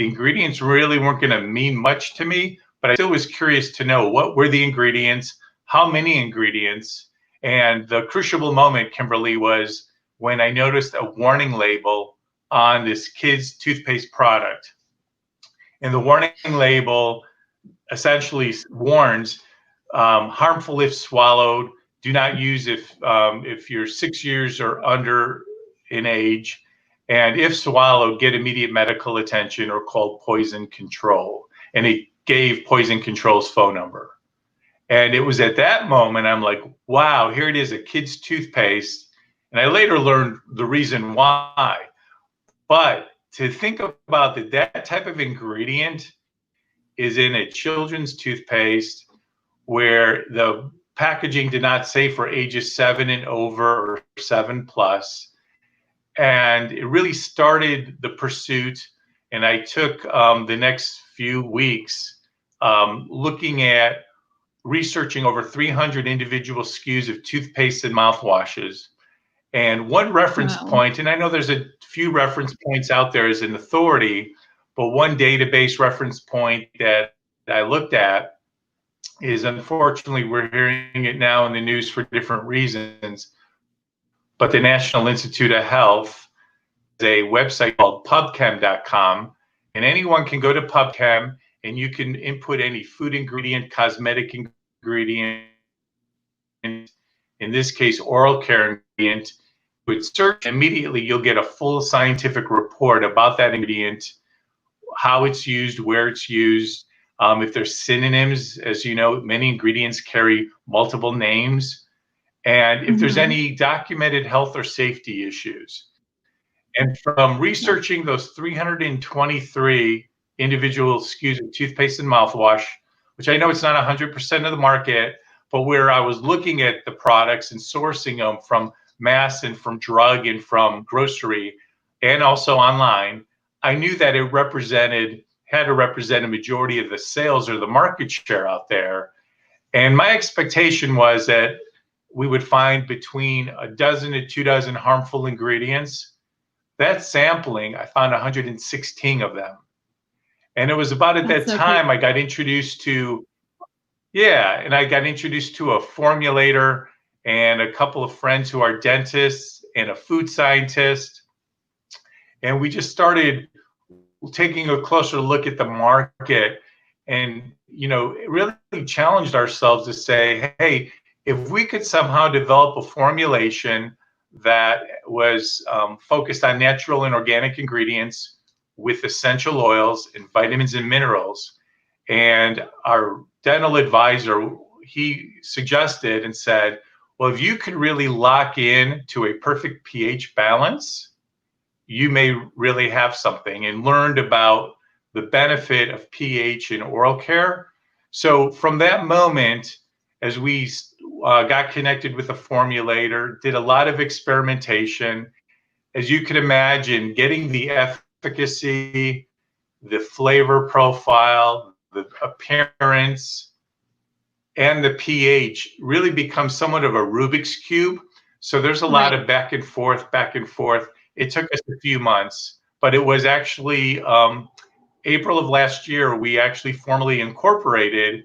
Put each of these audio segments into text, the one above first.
the ingredients really weren't going to mean much to me, but I still was curious to know what were the ingredients, how many ingredients. And the crucial moment, Kimberly, was when I noticed a warning label on this kid's toothpaste product. And the warning label essentially warns harmful if swallowed, do not use if you're 6 years or under in age, and if swallowed, get immediate medical attention or call poison control. And it gave poison control's phone number. And it was at that moment I'm like, wow, here it is, a kid's toothpaste. And I later learned the reason why. But to think about that type of ingredient is in a children's toothpaste where the packaging did not say for ages 7 and over or 7+. And it really started the pursuit. And I took the next few weeks looking at researching over 300 individual SKUs of toothpaste and mouthwashes. And one reference point, and I know there's a few reference points out there as an authority, but one database reference point that I looked at is, unfortunately, we're hearing it now in the news for different reasons, but the National Institute of Health is a website called pubchem.com, and anyone can go to pubchem and you can input any food ingredient, cosmetic ingredient, in this case, oral care ingredient. With search, immediately you'll get a full scientific report about that ingredient, how it's used, where it's used. If there's synonyms, as you know, many ingredients carry multiple names. And if there's any documented health or safety issues. And from researching those 323 individual SKUs of toothpaste and mouthwash, which I know it's not 100% of the market, but where I was looking at the products and sourcing them from mass and from drug and from grocery and also online, I knew that it had to represent a majority of the sales or the market share out there. And my expectation was that we would find between a dozen to 2 dozen harmful ingredients. That sampling, I found 116 of them. And it was about at that time I got introduced to, I got introduced to a formulator and a couple of friends who are dentists and a food scientist. And we just started taking a closer look at the market and, really challenged ourselves to say, hey, if we could somehow develop a formulation that was focused on natural and organic ingredients with essential oils and vitamins and minerals. And our dental advisor, he suggested and said, well, if you could really lock in to a perfect pH balance, you may really have something, and learned about the benefit of pH in oral care. So from that moment, as we got connected with the formulator, did a lot of experimentation, as you can imagine, getting the efficacy, the flavor profile, the appearance, and the pH really becomes somewhat of a Rubik's Cube. So there's a lot of back and forth. It took us a few months, but it was actually April of last year, we actually formally incorporated,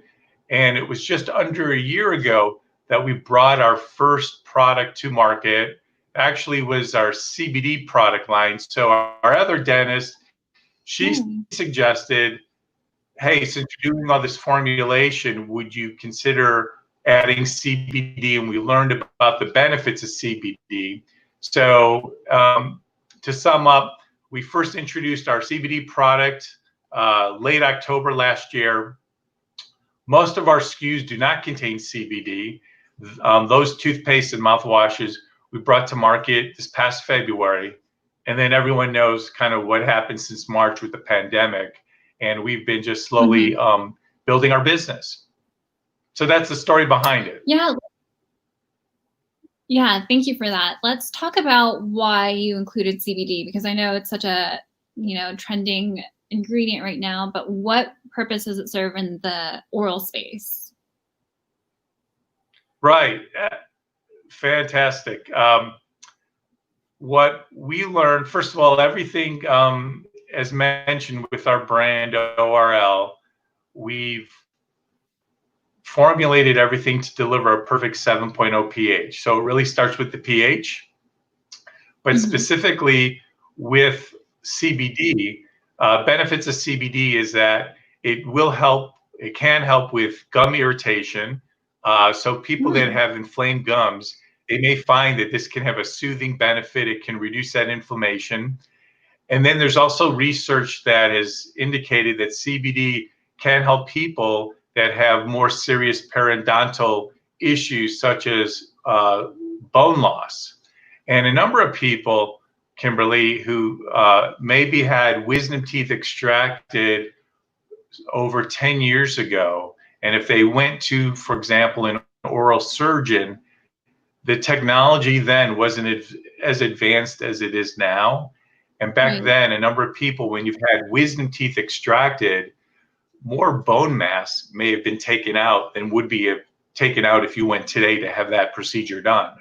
and it was just under a year ago that we brought our first product to market. Actually was our CBD product line. So our other dentist, she suggested, hey, since you're doing all this formulation, would you consider adding CBD? And we learned about the benefits of CBD. So to sum up, we first introduced our CBD product late October last year. Most of our SKUs do not contain CBD. Those toothpaste and mouthwashes we brought to market this past February. And then everyone knows kind of what happened since March with the pandemic. And we've been just slowly building our business. So that's the story behind it. Yeah, thank you for that. Let's talk about why you included CBD, because I know it's such a, trending ingredient right now, but what purpose does it serve in the oral space? Right. Fantastic. What we learned, first of all, everything as mentioned with our brand ORL, we've formulated everything to deliver a perfect 7.0 pH. So it really starts with the pH, but specifically with CBD, benefits of CBD is that it can help with gum irritation. So people that have inflamed gums, they may find that this can have a soothing benefit. It can reduce that inflammation. And then there's also research that has indicated that CBD can help people that have more serious periodontal issues, such as bone loss. And a number of people, Kimberly, who maybe had wisdom teeth extracted over 10 years ago, and if they went to, for example, an oral surgeon, the technology then wasn't as advanced as it is now. And back then, a number of people, when you've had wisdom teeth extracted, more bone mass may have been taken out than would be taken out if you went today to have that procedure done.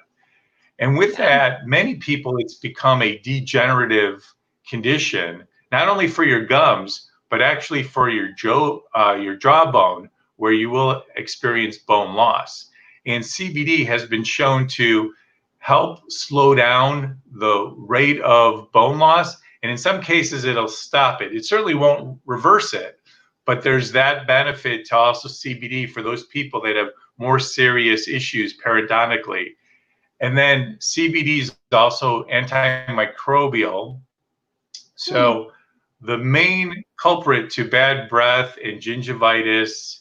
And with that, many people, it's become a degenerative condition, not only for your gums, but actually for your jawbone, where you will experience bone loss. And CBD has been shown to help slow down the rate of bone loss. And in some cases, it'll stop it. It certainly won't reverse it, but there's that benefit to also CBD for those people that have more serious issues periodontically. And then CBD is also antimicrobial. So the main culprit to bad breath and gingivitis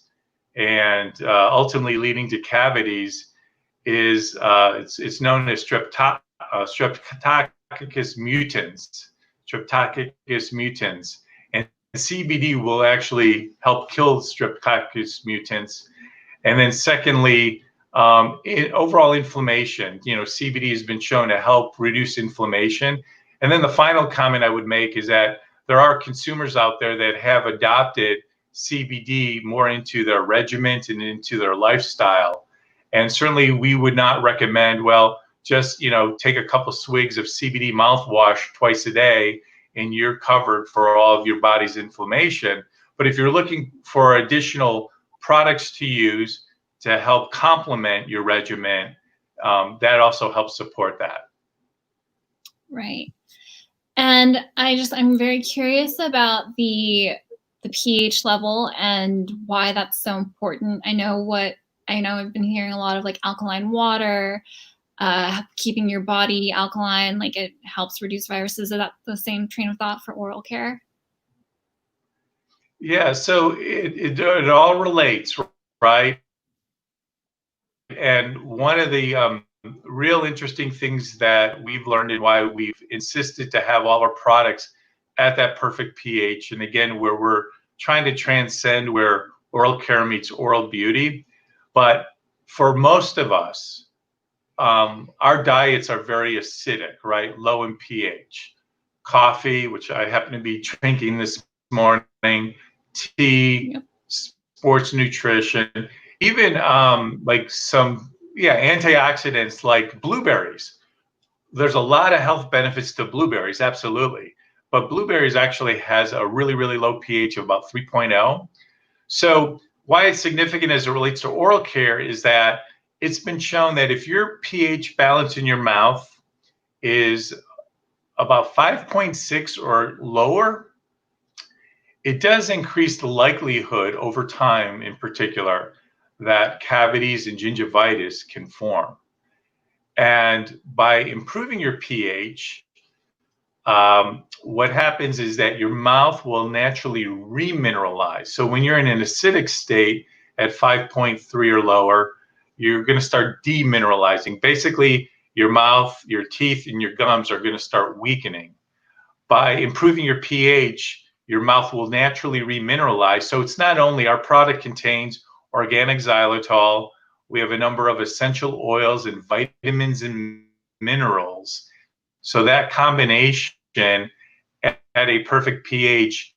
and ultimately leading to cavities is it's known as Streptococcus mutans. Streptococcus mutans. And CBD will actually help kill Streptococcus mutants. And then secondly, overall inflammation. CBD has been shown to help reduce inflammation. And then the final comment I would make is that there are consumers out there that have adopted CBD more into their regimen and into their lifestyle. And certainly we would not recommend, just, take a couple swigs of CBD mouthwash twice a day and you're covered for all of your body's inflammation. But if you're looking for additional products to use to help complement your regimen, that also helps support that. Right. And I'm very curious about the pH level and why that's so important. I know I've been hearing a lot of like alkaline water, keeping your body alkaline, like it helps reduce viruses. Is that the same train of thought for oral care? Yeah, so it all relates, right? And one of the real interesting things that we've learned and why we've insisted to have all our products at that perfect pH, and again, where we're trying to transcend where oral care meets oral beauty. But for most of us, our diets are very acidic, right? Low in pH. Coffee, which I happen to be drinking this morning, tea, sports nutrition, even like some antioxidants like blueberries. There's a lot of health benefits to blueberries, absolutely. But blueberries actually has a really, really low pH of about 3.0. So why it's significant as it relates to oral care is that it's been shown that if your pH balance in your mouth is about 5.6 or lower, it does increase the likelihood over time, in particular, that cavities and gingivitis can form. And by improving your pH, what happens is that your mouth will naturally remineralize. So when you're in an acidic state at 5.3 or lower, you're going to start demineralizing. Basically, your mouth, your teeth, and your gums are going to start weakening. By improving your pH, your mouth will naturally remineralize. So it's not only our product contains organic xylitol, we have a number of essential oils and vitamins and minerals. So that combination at a perfect pH,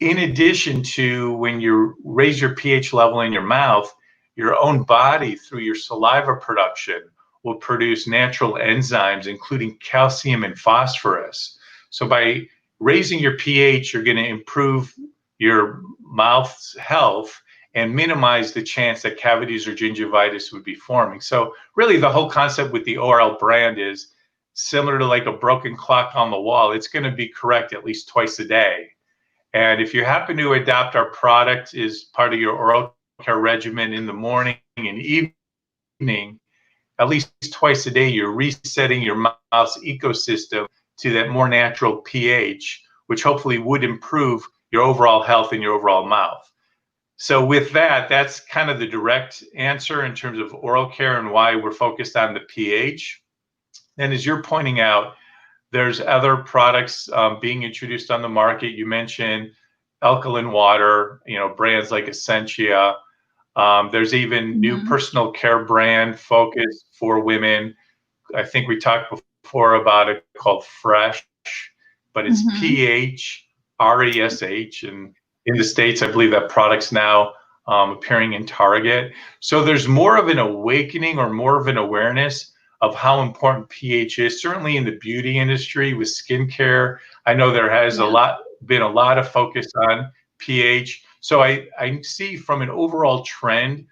in addition to when you raise your pH level in your mouth, your own body through your saliva production will produce natural enzymes, including calcium and phosphorus. So by raising your pH, you're going to improve your mouth's health and minimize the chance that cavities or gingivitis would be forming. So really the whole concept with the ORL brand is similar to like a broken clock on the wall. It's going to be correct at least twice a day. And if you happen to adopt our product as part of your oral care regimen in the morning and evening, at least twice a day, you're resetting your mouth's ecosystem to that more natural pH, which hopefully would improve your overall health in your overall mouth. So with that, that's kind of the direct answer in terms of oral care and why we're focused on the pH. And as you're pointing out, there's other products being introduced on the market. You mentioned alkaline water, brands like Essentia. There's even new personal care brand focused for women. I think we talked before about it called Fresh, but it's PHRESH. And in the States, I believe that product's now appearing in Target. So there's more of an awakening or more of an awareness of how important pH is, certainly in the beauty industry with skincare. I know there has been a lot of focus on pH. So I see from an overall trend,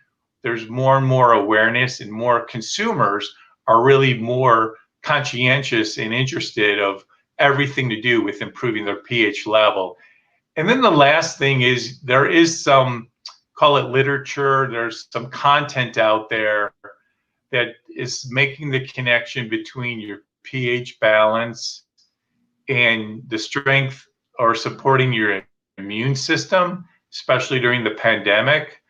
there's more and more awareness and more consumers are really more conscientious and interested of everything to do with improving their pH level. And then the last thing is there is some, call it literature, there's some content out there that is making the connection between your pH balance and the strength or supporting your immune system, especially during the pandemic.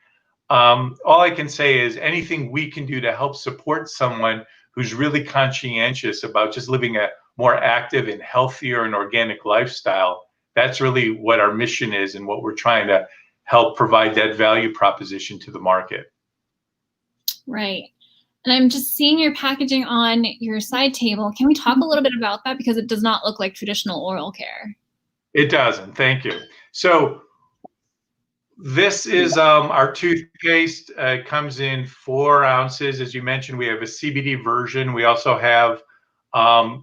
All I can say is anything we can do to help support someone who's really conscientious about just living a more active and healthier and organic lifestyle, that's really what our mission is and what we're trying to help provide that value proposition to the market. Right. And I'm just seeing your packaging on your side table. Can we talk a little bit about that? Because it does not look like traditional oral care. It doesn't. Thank you. So this is our toothpaste. It comes in 4 ounces. As you mentioned, we have a CBD version. We also have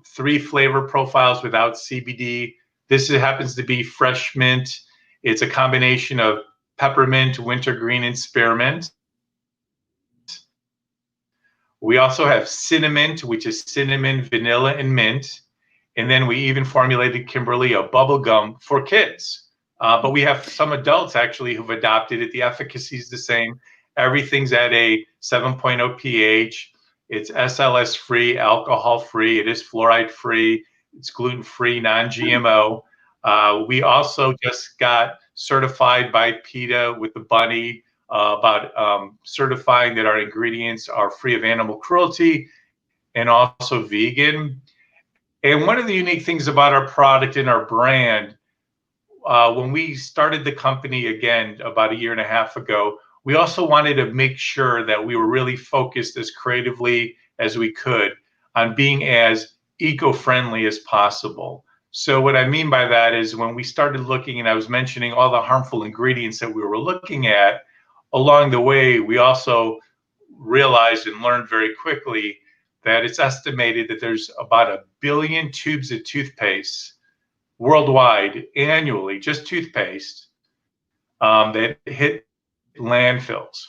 3 flavor profiles without CBD. This happens to be fresh mint. It's a combination of peppermint, wintergreen, and spearmint. We also have cinnamon, which is cinnamon, vanilla, and mint. And then we even formulated, Kimberly, a bubble gum for kids. But we have some adults actually who've adopted it. The efficacy is the same. Everything's at a 7.0 pH. It's SLS free, alcohol free. It is fluoride free. It's gluten free, non-GMO. We also just got certified by PETA with the bunny about certifying that our ingredients are free of animal cruelty and also vegan. And one of the unique things about our product and our brand, when we started the company again about 1.5 years ago, we also wanted to make sure that we were really focused as creatively as we could on being as eco-friendly as possible. So what I mean by that is when we started looking, and I was mentioning all the harmful ingredients that we were looking at, along the way, we also realized and learned very quickly that it's estimated that there's about 1 billion tubes of toothpaste worldwide annually, just toothpaste, that hit landfills.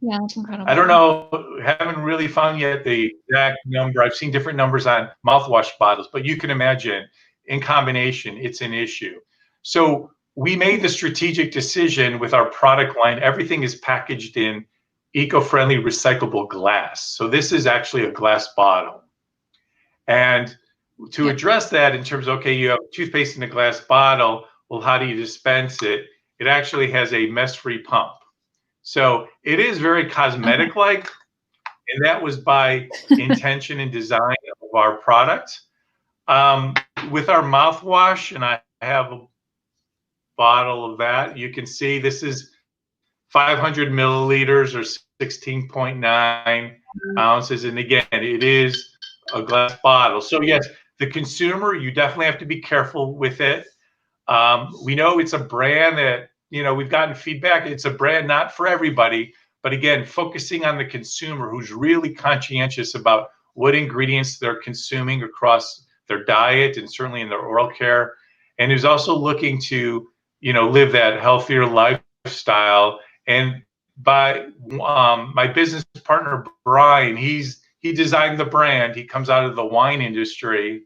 Yeah, that's incredible. I don't know, haven't really found yet the exact number. I've seen different numbers on mouthwash bottles, but you can imagine in combination, it's an issue. So we made the strategic decision with our product line, everything is packaged in eco-friendly recyclable glass. So this is actually a glass bottle. And to address that in terms of, okay, you have toothpaste in a glass bottle, well, how do you dispense it? It actually has a mess-free pump. So it is very cosmetic-like, and that was by intention and design of our product. With our mouthwash, and I have a bottle of that, you can see this is 500 milliliters or 16.9 ounces. And again, it is a glass bottle. So yes, the consumer, you definitely have to be careful with it. We know it's a brand that, we've gotten feedback. It's a brand not for everybody, but again, focusing on the consumer who's really conscientious about what ingredients they're consuming across their diet and certainly in their oral care. and who's also looking to, live that healthier lifestyle. And by my business partner Brian, he designed the brand. He comes out of the wine industry,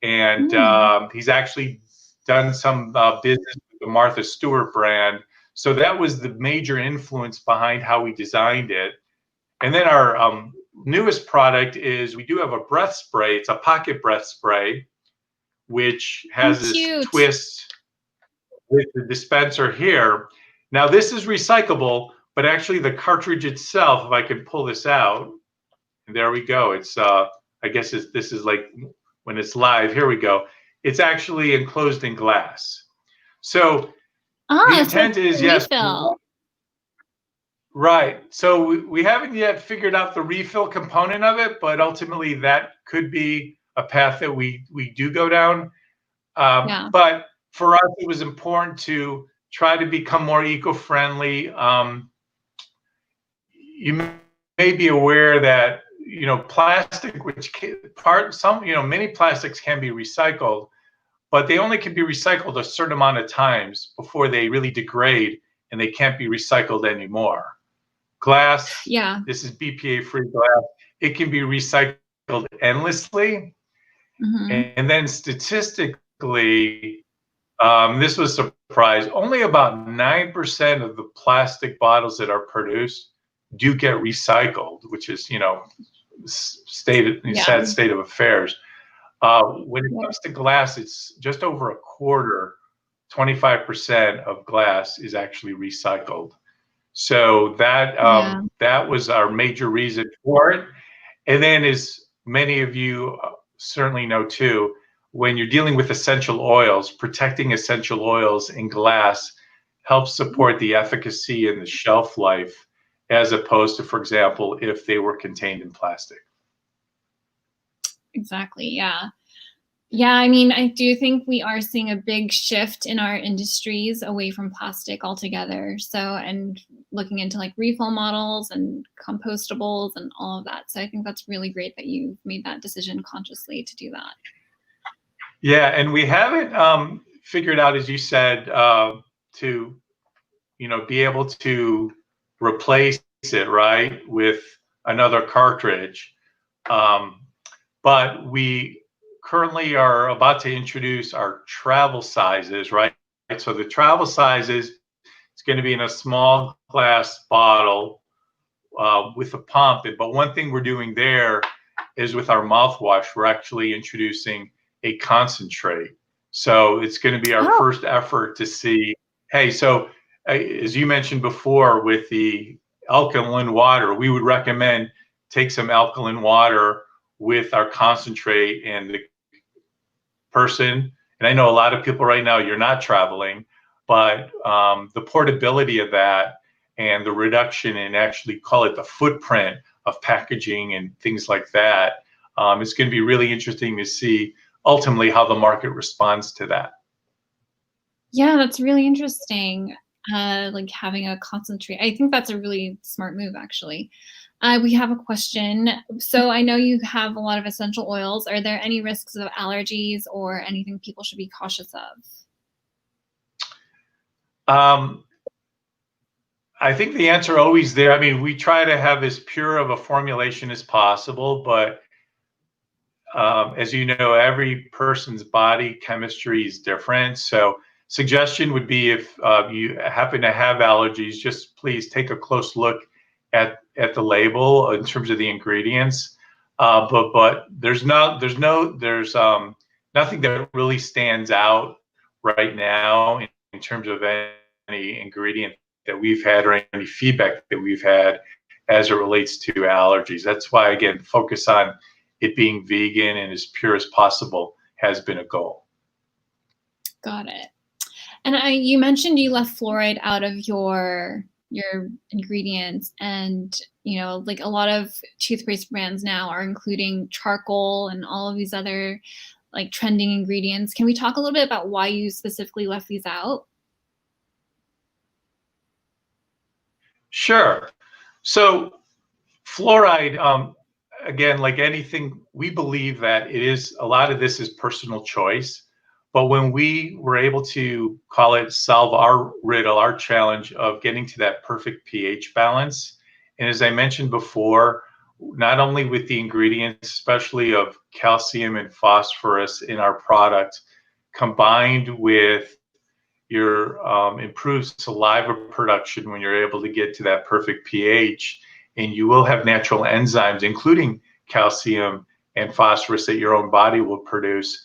and he's actually done some business with the Martha Stewart brand. So that was the major influence behind how we designed it. And then our newest product is, we do have a breath spray. It's a pocket breath spray, which has this twist with the dispenser here. Now this is recyclable, but actually the cartridge itself, if I can pull this out, and there we go. It's I guess this is like when it's live. Here we go. It's actually enclosed in glass. So the intent is, yes, right. So we haven't yet figured out the refill component of it, but ultimately that could be a path that we do go down. But for us, it was important to try to become more eco-friendly. You may be aware that, plastic, many plastics can be recycled, but they only can be recycled a certain amount of times before they really degrade and they can't be recycled anymore. Glass, this is BPA-free glass. It can be recycled endlessly. And then statistically, this was a surprise, only about 9% of the plastic bottles that are produced do get recycled, which is, sad state of affairs. When it comes to glass, it's just over a quarter, 25% of glass is actually recycled. So that that was our major reason for it. And then, as many of you certainly know too, when you're dealing with essential oils, protecting essential oils in glass helps support the efficacy and the shelf life, as opposed to, for example, if they were contained in plastic. Exactly. Yeah, I mean, I do think we are seeing a big shift in our industries away from plastic altogether. So, and looking into like refill models and compostables and all of that. So I think that's really great that you made that decision consciously to do that. Yeah, and we haven't figured out, as you said, to be able to replace it, right, with another cartridge. But we currently are about to introduce our travel sizes, right? So the travel sizes, it's going to be in a small glass bottle with a pump. But one thing we're doing there is, with our mouthwash, we're actually introducing a concentrate. So it's going to be our first effort to see, hey, so as you mentioned before with the alkaline water, we would recommend take some alkaline water with our concentrate, and the person, and I know a lot of people right now, you're not traveling, but the portability of that and the reduction in, actually call it the footprint of packaging and things like that, it's going to be really interesting to see ultimately how the market responds to that. Yeah, that's really interesting. Like having a concentrate. I think that's a really smart move, actually. We have a question. So I know you have a lot of essential oils. Are there any risks of allergies or anything people should be cautious of? I think the answer always there. I mean, we try to have as pure of a formulation as possible, but as you know, every person's body chemistry is different. So suggestion would be, if you happen to have allergies, just please take a close look at the label in terms of the ingredients. But there's nothing that really stands out right now in terms of any ingredient that we've had or any feedback that we've had as it relates to allergies. That's why, again, focus on it being vegan and as pure as possible has been a goal. Got it. And you mentioned you left fluoride out of your ingredients, and like a lot of toothpaste brands now are including charcoal and all of these other like trending ingredients. Can we talk a little bit about why you specifically left these out? Sure. So fluoride, again, like anything, we believe that a lot of this is personal choice, But when we were able to call it solve our riddle, our challenge of getting to that perfect pH balance, and as I mentioned before, not only with the ingredients, especially of calcium and phosphorus in our product, combined with your improved saliva production when you're able to get to that perfect pH, and you will have natural enzymes, including calcium and phosphorus that your own body will produce.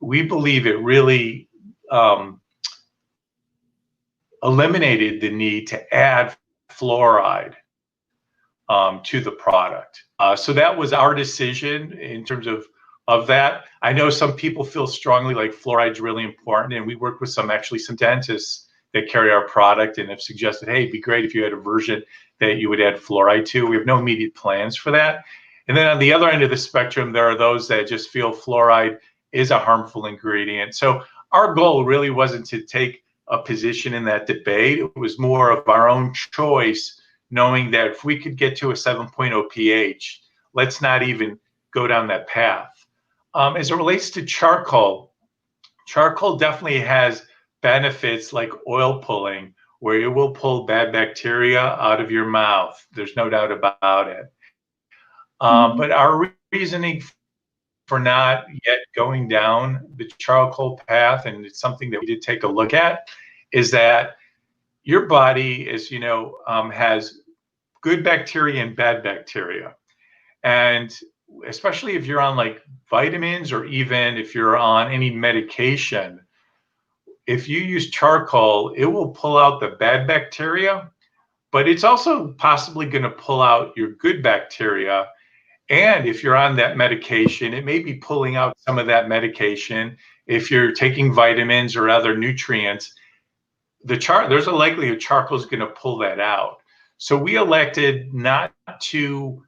We believe it really eliminated the need to add fluoride to the product. So that was our decision in terms of that. I know some people feel strongly like fluoride is really important, and we work with some dentists that carry our product and have suggested, hey, it'd be great if you had a version that you would add fluoride to. We have no immediate plans for that. And then on the other end of the spectrum, there are those that just feel fluoride is a harmful ingredient. So our goal really wasn't to take a position in that debate. It was more of our own choice, knowing that if we could get to a 7.0 pH, let's not even go down that path. As it relates to charcoal definitely has benefits like oil pulling, where it will pull bad bacteria out of your mouth. There's no doubt about it. But our reasoning for not yet going down the charcoal path, and it's something that we did take a look at, is that your body, as you know, has good bacteria and bad bacteria. And especially if you're on like vitamins, or even if you're on any medication, if you use charcoal, it will pull out the bad bacteria, but it's also possibly going to pull out your good bacteria. And if you're on that medication, it may be pulling out some of that medication. If you're taking vitamins or other nutrients, there's a likelihood charcoal is going to pull that out. So we elected not to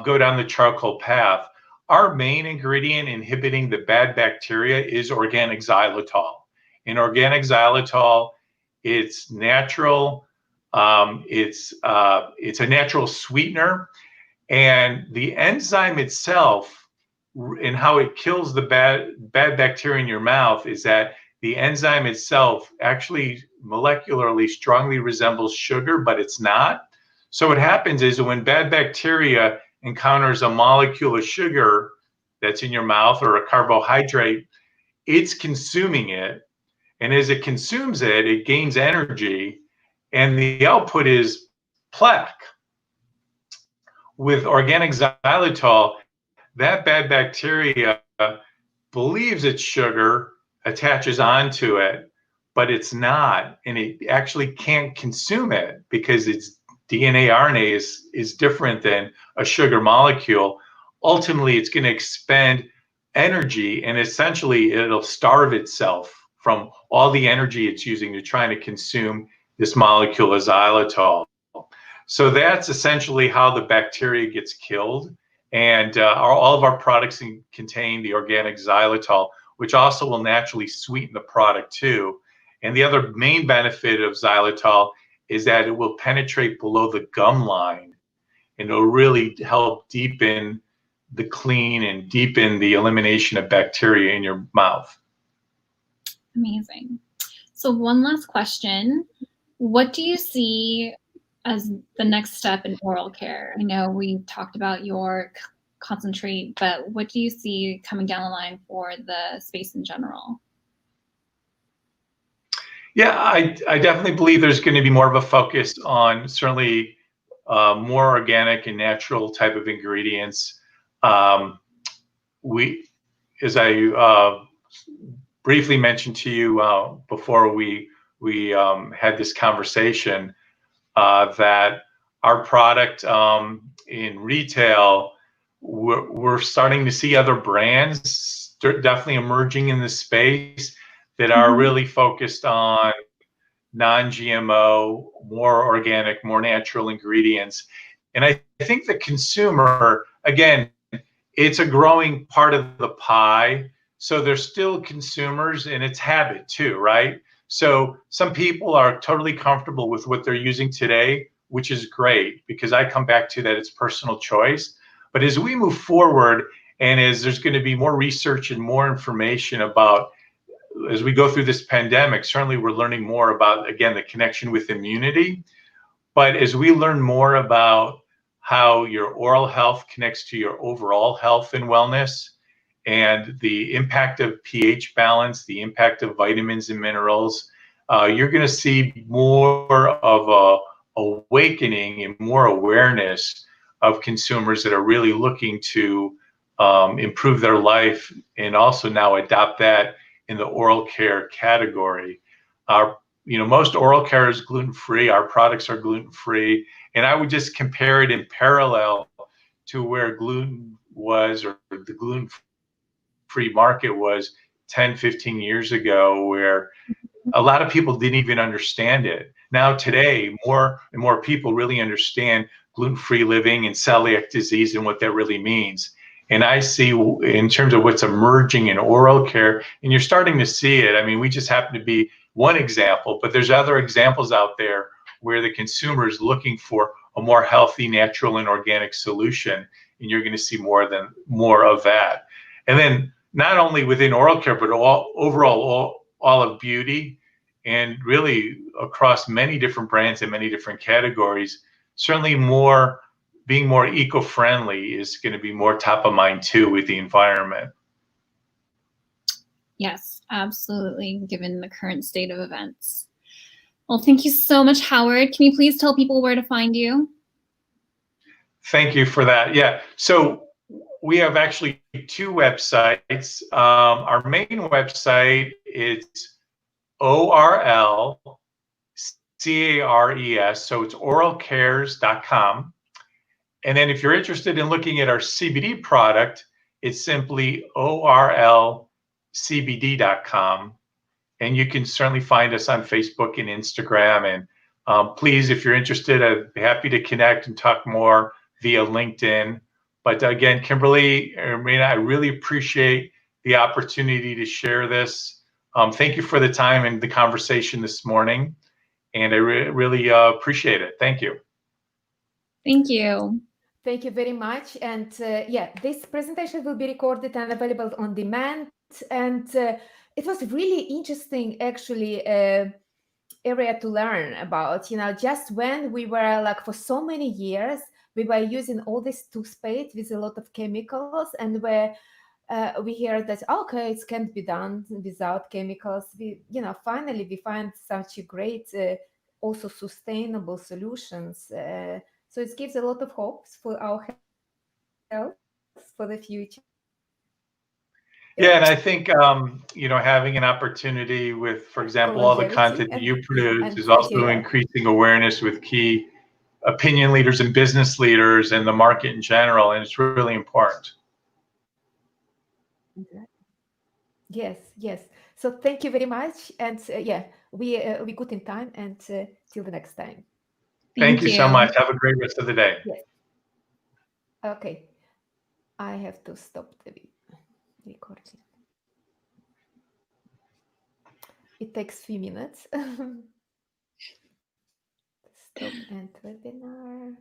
go down the charcoal path. Our main ingredient inhibiting the bad bacteria is organic xylitol. In organic xylitol, it's natural. It's a natural sweetener. And the enzyme itself and how it kills the bad bacteria in your mouth is that the enzyme itself actually molecularly strongly resembles sugar, but it's not. So what happens is when bad bacteria encounters a molecule of sugar that's in your mouth or a carbohydrate, it's consuming it. And as it consumes it, it gains energy, and the output is plaque. With organic xylitol, that bad bacteria believes it's sugar, attaches onto it, but it's not, and it actually can't consume it because its DNA RNA is different than a sugar molecule. Ultimately, it's going to expend energy, and essentially it'll starve itself from all the energy it's using to try to consume this molecule of xylitol. So that's essentially how the bacteria gets killed. And all of our products contain the organic xylitol, which also will naturally sweeten the product too. And the other main benefit of xylitol is that it will penetrate below the gum line, and it'll really help deepen the clean and deepen the elimination of bacteria in your mouth. Amazing. So one last question. What do you see as the next step in oral care? I know we talked about your concentrate, but what do you see coming down the line for the space in general? Yeah, I definitely believe there's going to be more of a focus on certainly more organic and natural type of ingredients. As I briefly mentioned to you before we had this conversation, that our product in retail, we're starting to see other brands definitely emerging in the space that are really focused on non-GMO, more organic, more natural ingredients. And I think the consumer, again, it's a growing part of the pie. So there's still consumers, and it's habit too, right? So some people are totally comfortable with what they're using today, which is great, because I come back to that it's personal choice. But as we move forward, and as there's going to be more research and more information about as we go through this pandemic, certainly we're learning more about, again, the connection with immunity. But as we learn more about how your oral health connects to your overall health and wellness, and the impact of pH balance, the impact of vitamins and minerals, you're going to see more of a awakening and more awareness of consumers that are really looking to improve their life, and also now adopt that in the oral care category. Most oral care is gluten-free. Our products are gluten-free, and I would just compare it in parallel to where gluten was, or the gluten-free market was 10, 15 years ago, where a lot of people didn't even understand it. Now today, more and more people really understand gluten-free living and celiac disease and what that really means. And I see, in terms of what's emerging in oral care, and you're starting to see it. I mean, we just happen to be one example, but there's other examples out there where the consumer is looking for a more healthy, natural, and organic solution, and you're going to see more of that. And then not only within oral care, but overall all of beauty, and really across many different brands and many different categories. Certainly being more eco-friendly is going to be more top of mind too with the environment. Yes, absolutely, given the current state of events. Well, thank you so much, Howard. Can you please tell people where to find you? Thank you for that. Yeah, so we have actually two websites. Our main website is ORL, CARES, so it's oralcares.com. And then if you're interested in looking at our CBD product, it's simply orlcbd.com. And you can certainly find us on Facebook and Instagram. And please, if you're interested, I'd be happy to connect and talk more via LinkedIn. But again, Kimberly and Marina, I really appreciate the opportunity to share this. Thank you for the time and the conversation this morning. And I really appreciate it. Thank you. Thank you. Thank you very much. And yeah, this presentation will be recorded and available on demand. And it was really interesting, actually, area to learn about. Just when we were like, for so many years, we were using all this toothpaste with a lot of chemicals, and where we hear that, okay, it can't be done without chemicals. Finally we find such a great, also sustainable solutions. So it gives a lot of hopes for our health for the future. Yeah, and I think having an opportunity with, for example, all the content that you produce is also increasing awareness with key opinion leaders and business leaders and the market in general, and it's really important. Yes. So thank you very much, and yeah, we good in time, and till the next time. Thank you so much. Have a great rest of the day. Yes. Okay, I have to stop the recording. It takes 3 minutes. Stop end webinar.